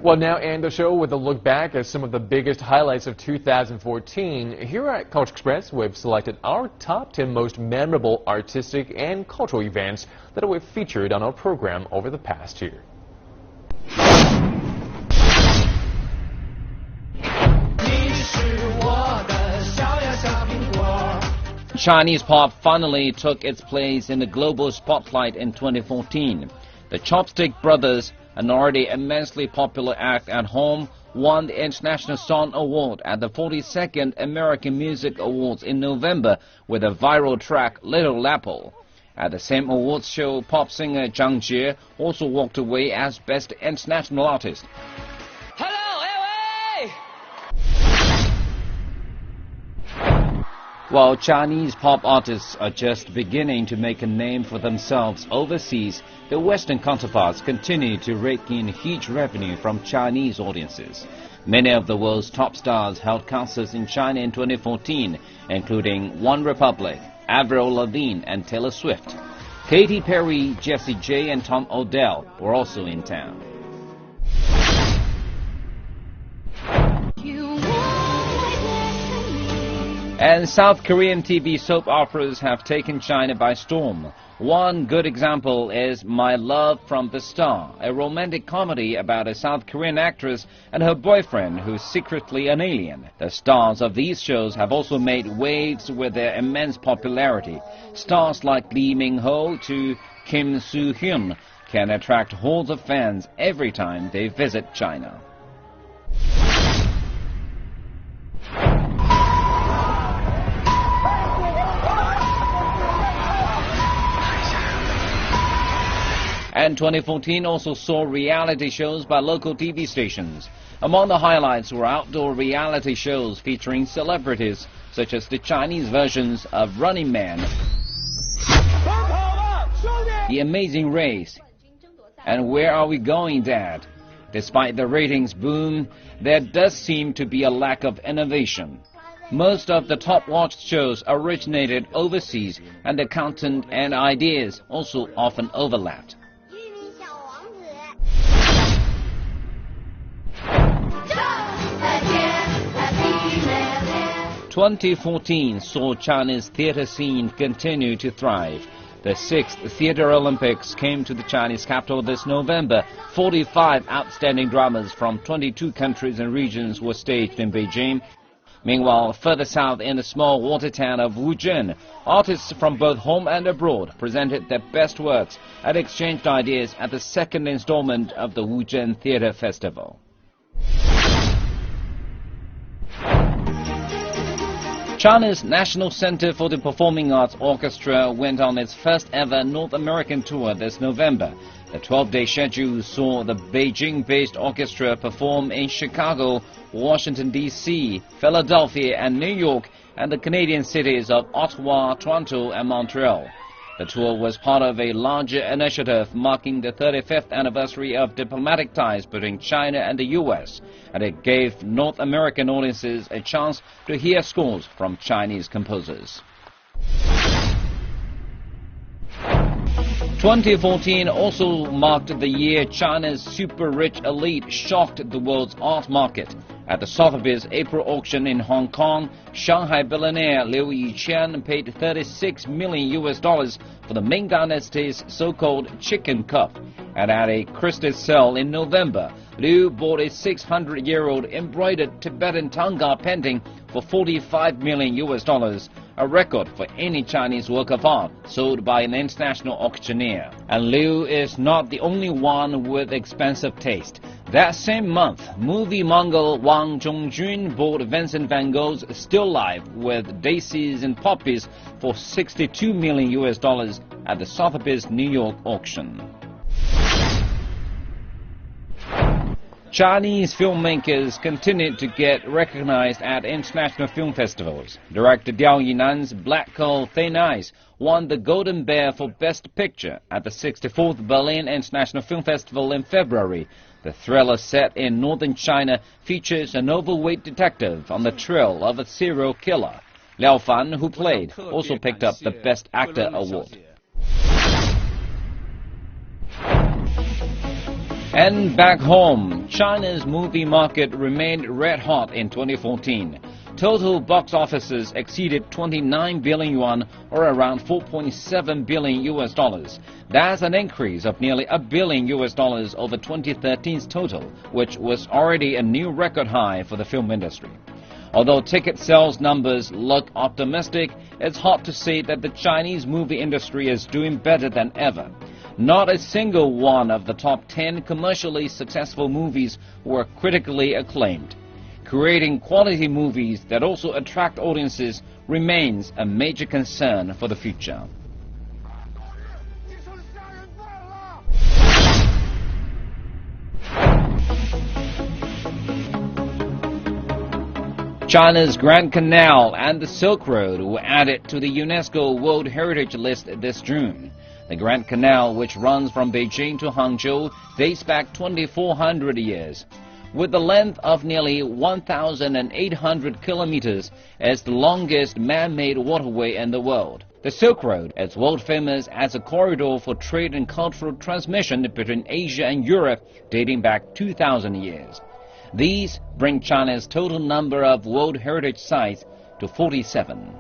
Well, now end the show with a look back at some of the biggest highlights of 2014. Here at Culture Express, we've selected our top 10 most memorable artistic and cultural events that we've featured on our program over the past year. Chinese pop finally took its place in the global spotlight in 2014. The Chopstick Brothers, an already immensely popular act at home, won the International Song Award at the 42nd American Music Awards in November with a viral track, Little Apple. At the same awards show, pop singer Zhang Jie also walked away as Best International Artist. While Chinese pop artists are just beginning to make a name for themselves overseas, their Western counterparts continue to rake in huge revenue from Chinese audiences. Many of the world's top stars held concerts in China in 2014, including OneRepublic, Avril Lavigne and Taylor Swift. Katy Perry, Jessie J and Tom Odell were also in town. And South Korean TV soap operas have taken China by storm. One good example is My Love from the Star, a romantic comedy about a South Korean actress and her boyfriend who's secretly an alien. The stars of these shows have also made waves with their immense popularity. Stars like Lee Min-ho to Kim Soo-hyun can attract hordes of fans every time they visit China. And 2014 also saw reality shows by local TV stations. Among the highlights were outdoor reality shows featuring celebrities, such as the Chinese versions of Running Man, The Amazing Race, and Where Are We Going, Dad? Despite the ratings boom, there does seem to be a lack of innovation. Most of the top-watched shows originated overseas, and the content and ideas also often overlapped. 2014 saw China's theater scene continue to thrive. The 6th Theater Olympics came to the Chinese capital this November. 45 outstanding dramas from 22 countries and regions were staged in Beijing. Meanwhile, further south in the small water town of Wuzhen, artists from both home and abroad presented their best works and exchanged ideas at the second installment of the Wuzhen Theater Festival. China's National Center for the Performing Arts Orchestra went on its first ever North American tour this November. The 12-day schedule saw the Beijing-based orchestra perform in Chicago, Washington, D.C., Philadelphia and New York, and the Canadian cities of Ottawa, Toronto and Montreal. The tour was part of a larger initiative marking the 35th anniversary of diplomatic ties between China and the U.S., and it gave North American audiences a chance to hear scores from Chinese composers. 2014 also marked the year China's super-rich elite shocked the world's art market. At the Sotheby's April auction in Hong Kong, Shanghai billionaire Liu Yiqian paid $36 million for the Ming Dynasty's so-called Chicken Cup. And at a Christie's sale in November, Liu bought a 600-year-old embroidered Tibetan Tanga painting for $45 million, a record for any Chinese work of art sold by an international auctioneer. And Liu is not the only one with expensive taste. That same month, movie mogul Wang Zhongjun bought Vincent van Gogh's Still Life with Daisies and Poppies for $62 million at the Sotheby's New York auction. Chinese filmmakers continued to get recognized at international film festivals. Director Diao Yinan's Black Coal, Thin Ice won the Golden Bear for Best Picture at the 64th Berlin International Film Festival in February. The thriller set in northern China features an overweight detective on the trail of a serial killer. Liao Fan, who played, also picked up the Best Actor award. And back home, China's movie market remained red hot in 2014. Total box offices exceeded 29 billion yuan, or around 4.7 billion US dollars. That's an increase of nearly $1 billion US dollars over 2013's total, which was already a new record high for the film industry. Although ticket sales numbers look optimistic, it's hard to say that the Chinese movie industry is doing better than ever. Not a single one of the top 10 commercially successful movies were critically acclaimed. Creating quality movies that also attract audiences remains a major concern for the future. China's Grand Canal and the Silk Road were added to the UNESCO World Heritage List this June. The Grand Canal, which runs from Beijing to Hangzhou, dates back 2,400 years. With the length of nearly 1,800 kilometers, it's the longest man-made waterway in the world. The Silk Road is world famous as a corridor for trade and cultural transmission between Asia and Europe, dating back 2,000 years. These bring China's total number of World Heritage Sites to 47.